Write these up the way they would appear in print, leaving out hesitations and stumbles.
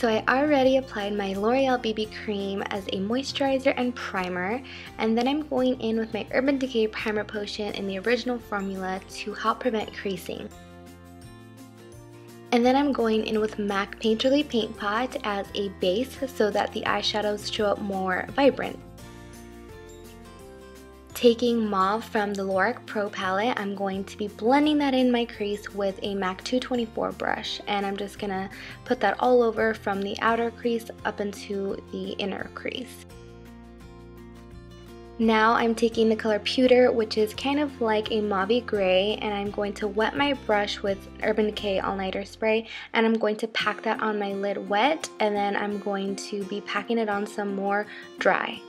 So I already applied my L'Oreal BB cream as a moisturizer and primer, and then I'm going in with my Urban Decay Primer Potion in the original formula to help prevent creasing. And then I'm going in with MAC Painterly Paint Pot as a base so that the eyeshadows show up more vibrant. Taking Mauve from the Lorac Pro Palette, I'm going to be blending that in my crease with a MAC 224 brush, and I'm just going to put that all over from the outer crease up into the inner crease. Now I'm taking the color Pewter, which is kind of like a mauve gray, and I'm going to wet my brush with Urban Decay All Nighter Spray, and I'm going to pack that on my lid wet, and then I'm going to be packing it on some more dry.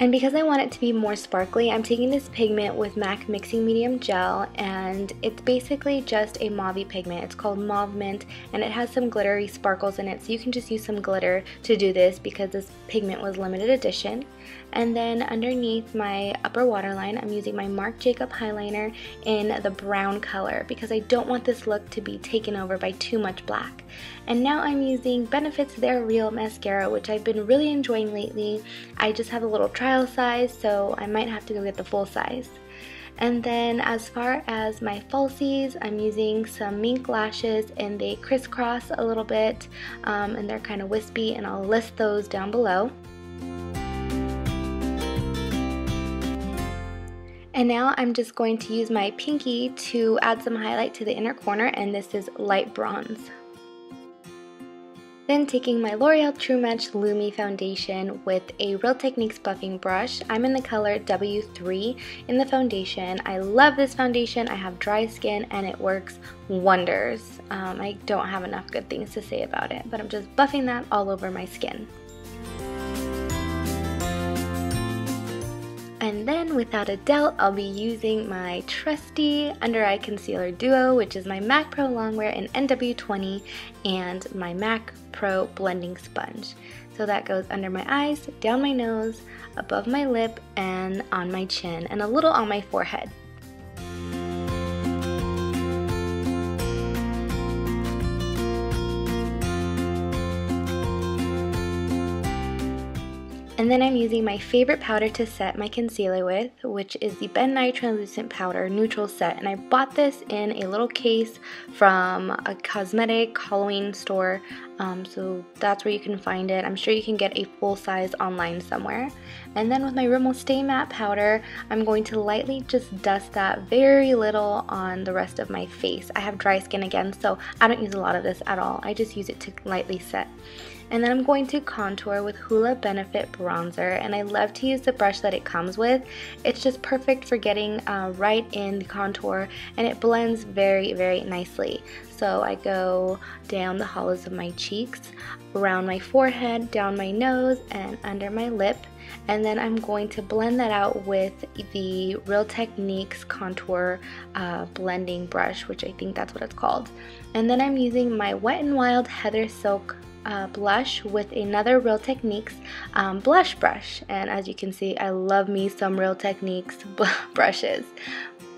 And because I want it to be more sparkly, I'm taking this pigment with MAC Mixing Medium Gel, and it's basically just a mauve pigment. It's called Mauve Mint, and it has some glittery sparkles in it, so you can just use some glitter to do this because this pigment was limited edition. And then underneath my upper waterline, I'm using my Marc Jacob Highliner in the brown color because I don't want this look to be taken over by too much black. And now I'm using Benefit's They're Real mascara, which I've been really enjoying lately. I just have a little trial size, so I might have to go get the full size. And then as far as my falsies, I'm using some Mynk Lashes, and they crisscross a little bit, and they're kind of wispy, and I'll list those down below. And now I'm just going to use my pinky to add some highlight to the inner corner, and this is light bronze. Then taking my L'Oreal True Match Lumi foundation with a Real Techniques buffing brush. I'm in the color W3 in the foundation. I love this foundation. I have dry skin and it works wonders. I don't have enough good things to say about it, but I'm just buffing that all over my skin. And then, without a doubt, I'll be using my trusty under eye concealer duo, which is my MAC Pro Longwear in NW20 and my MAC Pro Blending Sponge. So that goes under my eyes, down my nose, above my lip, and on my chin, and a little on my forehead. And then I'm using my favorite powder to set my concealer with, which is the Ben Nye Translucent Powder Neutral Set. And I bought this in a little case from a cosmetic Halloween store, so that's where you can find it. I'm sure you can get a full size online somewhere. And then with my Rimmel Stay Matte Powder, I'm going to lightly just dust that very little on the rest of my face. I have dry skin again, so I don't use a lot of this at all. I just use it to lightly set. And then I'm going to contour with Hoola Benefit Bronzer, and I love to use the brush that it comes with. It's just perfect for getting right in the contour, and it blends very, very nicely. So I go down the hollows of my cheeks, around my forehead, down my nose, and under my lip. And then I'm going to blend that out with the Real Techniques contour blending brush, which I think that's what it's called. And then I'm using my Wet n Wild Heather Silk blush with another Real Techniques blush brush, and as you can see, I love me some Real Techniques brushes.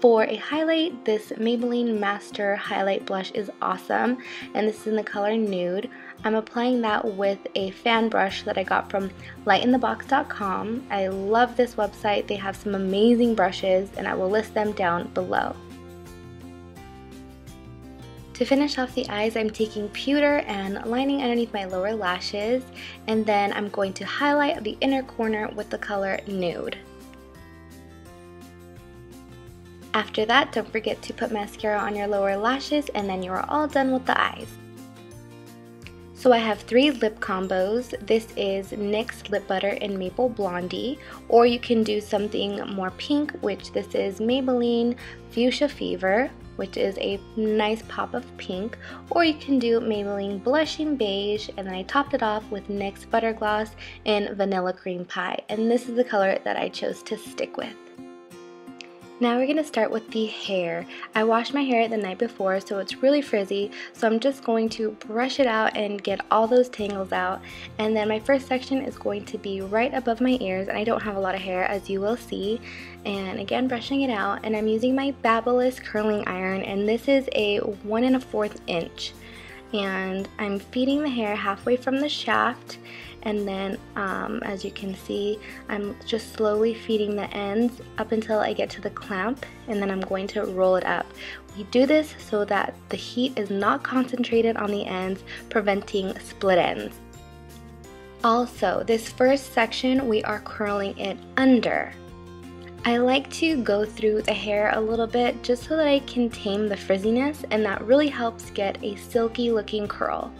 For a highlight, this Maybelline Master Highlight Blush is awesome, and this is in the color Nude. I'm applying that with a fan brush that I got from lightinthebox.com. I love this website. They have some amazing brushes, and I will list them down below. To finish off the eyes, I'm taking Pewter and lining underneath my lower lashes, and then I'm going to highlight the inner corner with the color Nude. After that, don't forget to put mascara on your lower lashes, and then you are all done with the eyes. So I have 3 lip combos. This is NYX Lip Butter in Maple Blondie, or you can do something more pink, which this is Maybelline Fuchsia Fever, which is a nice pop of pink, or you can do Maybelline Blushing Beige, and then I topped it off with NYX Butter Gloss in Vanilla Cream Pie, and this is the color that I chose to stick with. Now we're going to start with the hair. I washed my hair the night before, so it's really frizzy, so I'm just going to brush it out and get all those tangles out. And then my first section is going to be right above my ears, and I don't have a lot of hair, as you will see. And again, brushing it out, and I'm using my Babyliss Curling Iron, and this is a 1 1/4 inch. And I'm feeding the hair halfway from the shaft, and then as you can see, I'm just slowly feeding the ends up until I get to the clamp, and then I'm going to roll it up. We do this so that the heat is not concentrated on the ends, preventing split ends. Also, this first section we are curling it under. I like to go through the hair a little bit just so that I can tame the frizziness, and that really helps get a silky looking curl.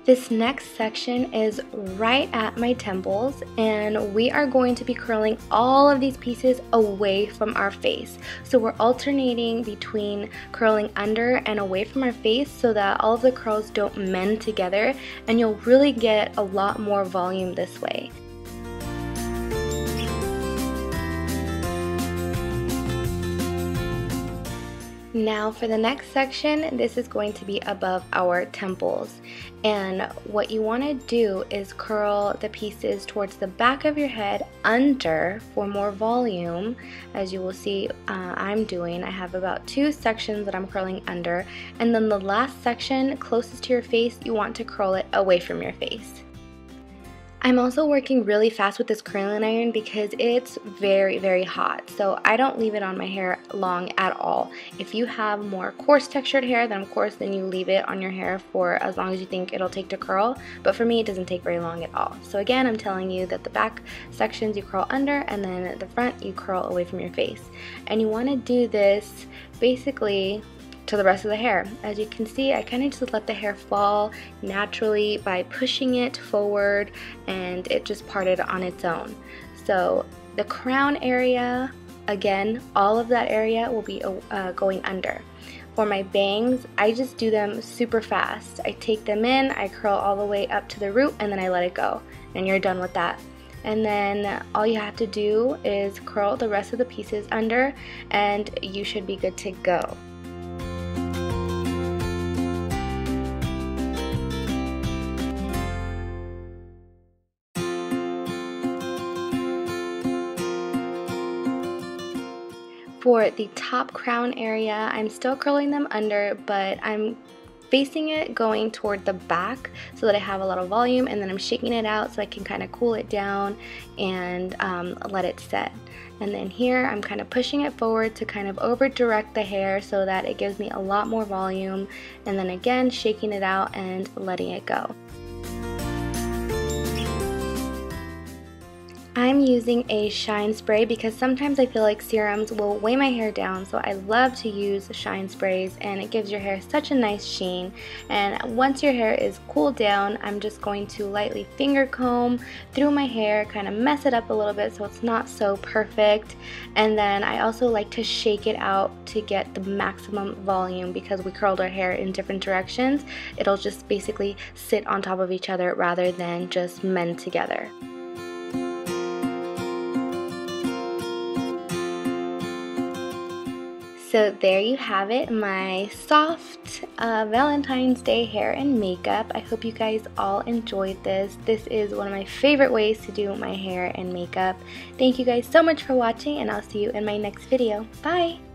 This next section is right at my temples, and we are going to be curling all of these pieces away from our face. So we're alternating between curling under and away from our face so that all of the curls don't mend together, and you'll really get a lot more volume this way. Now for the next section, this is going to be above our temples, and what you want to do is curl the pieces towards the back of your head under for more volume. As you will see I'm doing, I have about 2 sections that I'm curling under, and then the last section closest to your face, you want to curl it away from your face. I'm also working really fast with this curling iron because it's very hot, so I don't leave it on my hair long at all. If you have more coarse textured hair, then of course you leave it on your hair for as long as you think it'll take to curl, but for me it doesn't take very long at all. So again, I'm telling you that the back sections you curl under, and then the front you curl away from your face. And you want to do this basically to the rest of the hair. As you can see, I kind of just let the hair fall naturally by pushing it forward, and it just parted on its own. So the crown area, again, all of that area will be going under. For my bangs, I just do them super fast. I take them in, I curl all the way up to the root, and then I let it go, and you're done with that. And then all you have to do is curl the rest of the pieces under, and you should be good to go. For the top crown area, I'm still curling them under, but I'm facing it going toward the back so that I have a lot of volume, and then I'm shaking it out so I can kind of cool it down and let it set. And then here I'm kind of pushing it forward to kind of over direct the hair so that it gives me a lot more volume, and then again shaking it out and letting it go. I'm using a shine spray because sometimes I feel like serums will weigh my hair down, so I love to use shine sprays, and it gives your hair such a nice sheen. And once your hair is cooled down, I'm just going to lightly finger comb through my hair, kind of mess it up a little bit so it's not so perfect. And then I also like to shake it out to get the maximum volume, because we curled our hair in different directions. It'll just basically sit on top of each other rather than just mend together. So there you have it, my soft Valentine's Day hair and makeup. I hope you guys all enjoyed this. This is one of my favorite ways to do my hair and makeup. Thank you guys so much for watching, and I'll see you in my next video. Bye!